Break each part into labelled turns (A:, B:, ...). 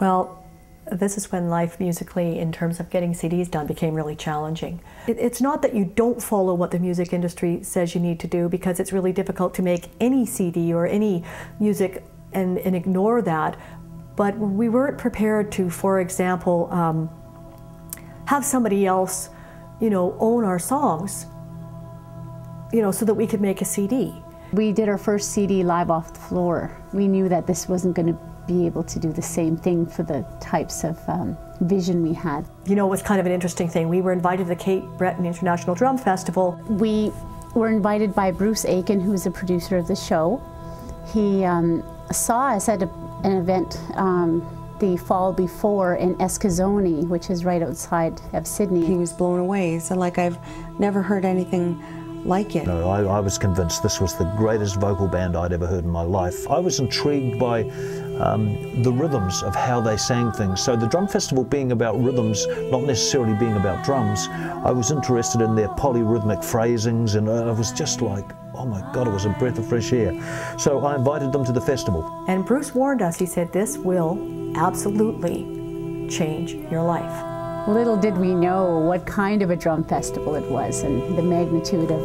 A: Well, this is when life musically, in terms of getting CDs done, became really challenging. It's not that you don't follow what the music industry says you need to do, because it's really difficult to make any CD or any music and ignore that. But we weren't prepared to, for example, have somebody else, own our songs, so that we could make a CD.
B: We did our first CD live off the floor. We knew that this wasn't going to be able to do the same thing for the types of vision we had.
A: It was kind of an interesting thing. We were invited to the Cape Breton International Drum Festival.
B: We were invited by Bruce Aiken, who's the producer of the show. He saw us at an event the fall before in Eskazoni, which is right outside of Sydney.
C: He was blown away. So I've never heard anything like it.
D: No, I was convinced this was the greatest vocal band I'd ever heard in my life. I was intrigued by the rhythms of how they sang things. So the drum festival being about rhythms, not necessarily being about drums, I was interested in their polyrhythmic phrasings, and I was just like, oh my God, it was a breath of fresh air. So I invited them to the festival.
A: And Bruce warned us, he said, this will absolutely change your life.
B: Little did we know what kind of a drum festival it was and the magnitude of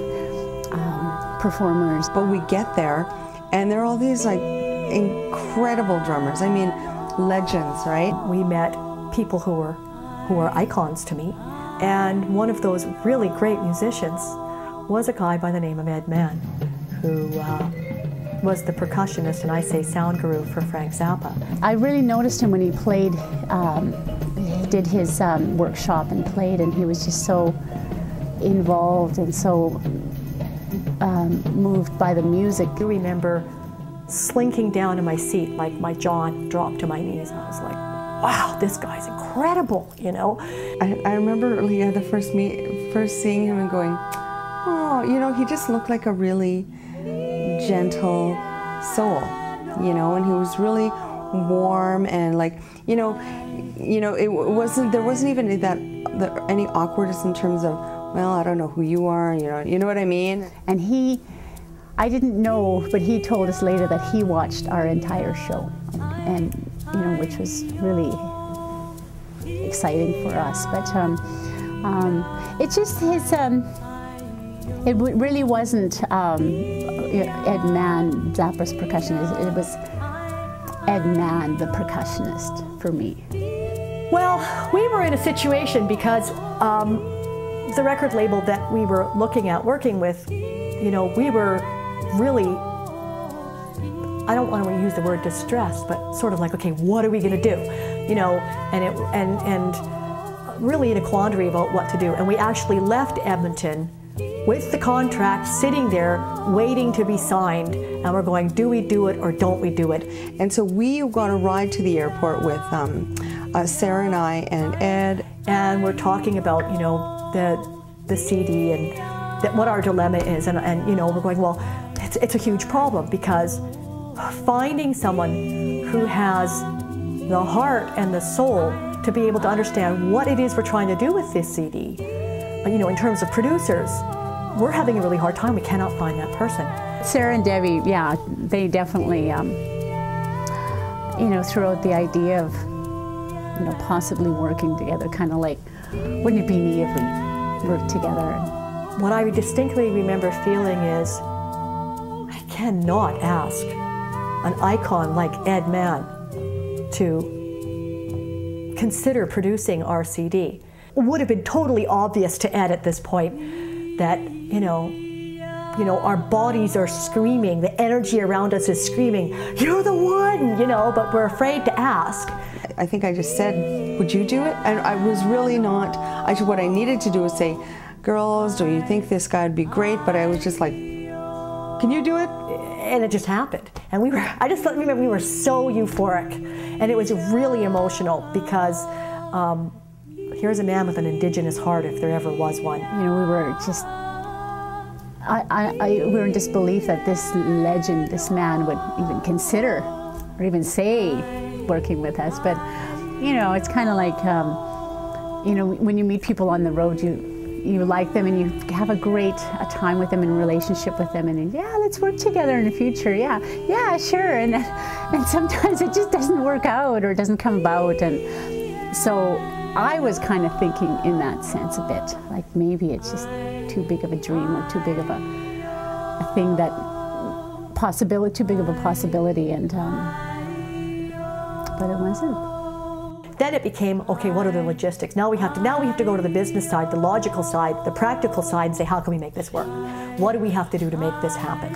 B: performers.
C: But we get there, and there are all these incredible drummers. I mean, legends, right?
A: We met people who were icons to me, and one of those really great musicians was a guy by the name of Ed Mann, who was the percussionist and, I say, sound guru for Frank Zappa.
B: I really noticed him when he played. He did his workshop and played, and he was just so involved and so moved by the music.
A: I remember slinking down in my seat, like my jaw dropped to my knees, and I was like, wow, this guy's incredible,
C: I remember the first seeing him and going, oh, he just looked like a really gentle soul, and he was really warm and there wasn't even any awkwardness in terms of, well, I don't know who you are, you know what I mean?
B: And I didn't know, but he told us later that he watched our entire show, and which was really exciting for us. But it's just his. It really wasn't Ed Mann, Zappa's percussionist. It was Ed Mann, the percussionist, for me.
A: Well, we were in a situation because the record label that we were looking at working with, we were really, I don't want to use the word distressed, but sort of like, okay, what are we going to do? And really in a quandary about what to do. And we actually left Edmonton with the contract sitting there waiting to be signed, and we're going, do we do it or don't we do it?
C: And so we got a ride to the airport with Sarah and I and Ed.
A: And we're talking about, the CD and what our dilemma is, and we're going, well, it's a huge problem, because finding someone who has the heart and the soul to be able to understand what it is we're trying to do with this CD, in terms of producers, we're having a really hard time. We cannot find that person.
B: Sarah and Debbie, yeah, they definitely, threw out the idea of, possibly working together, kind of like, wouldn't it be neat if we worked together?
A: What I distinctly remember feeling is, I cannot ask an icon like Ed Mann to consider producing our CD. It would have been totally obvious to Ed at this point that, our bodies are screaming, the energy around us is screaming, you're the one, but we're afraid to ask.
C: I think I just said, would you do it? And I was really not, what I needed to do was say, girls, do you think this guy would be great? But I was just like, can you do it?
A: And it just happened. And I just remember we were so euphoric. And it was really emotional, because here's a man with an Indigenous heart, if there ever was one.
B: We were just, we were in disbelief that this legend, this man, would even consider or even say working with us. But, it's kind of like, when you meet people on the road, you like them and you have a great time with them and relationship with them, and yeah, let's work together in the future. Yeah, sure. And sometimes it just doesn't work out or doesn't come about, and so I was kind of thinking in that sense a bit, like maybe it's just too big of a dream or too big of a thing that too big of a possibility, and but it wasn't.
A: Then it became, okay, what are the logistics? Now we have to go to the business side, the logical side, the practical side, and say, how can we make this work? What do we have to do to make this happen?